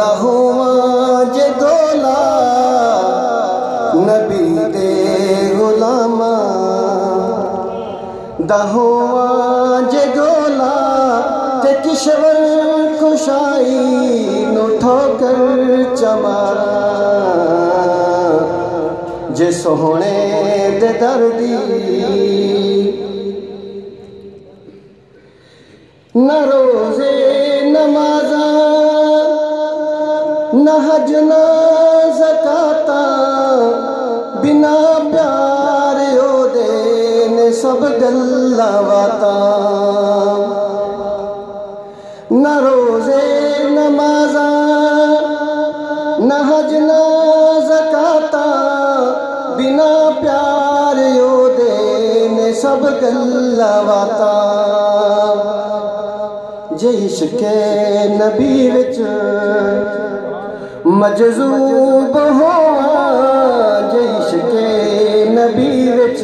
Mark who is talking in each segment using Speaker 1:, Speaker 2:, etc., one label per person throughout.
Speaker 1: दाहुआ जे दोला नबी दे गुलामा दाहुआ जे दोला ते किशवर कुशाई नु ठोकर चमारा जे सोहने दे दर्दी न रोजे नमाजा न हज न ज़काता बिना प्यार ओदे ने सब गल्ला वाता न रोजे नमाजा न हज न ज़काता बिना प्यार ओदे ने सब गल्ला वाता जे इश्क़े नबी विच मजज़ूब होवा जे इश्क़े नबी विच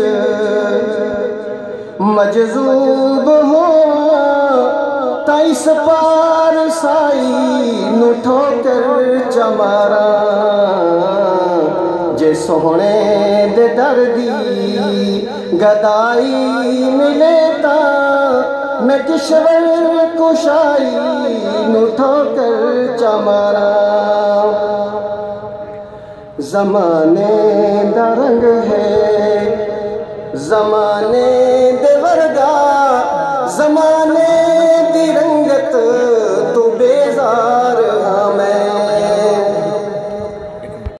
Speaker 1: मजज़ूब होवा ताइस पार साई नु ठोकर चमारा जे सोहने दे दर्दी गदाई मिले ता मैं किशवर कुशाई नु ठोकर चमारा ज़माने दा रंग है ज़माने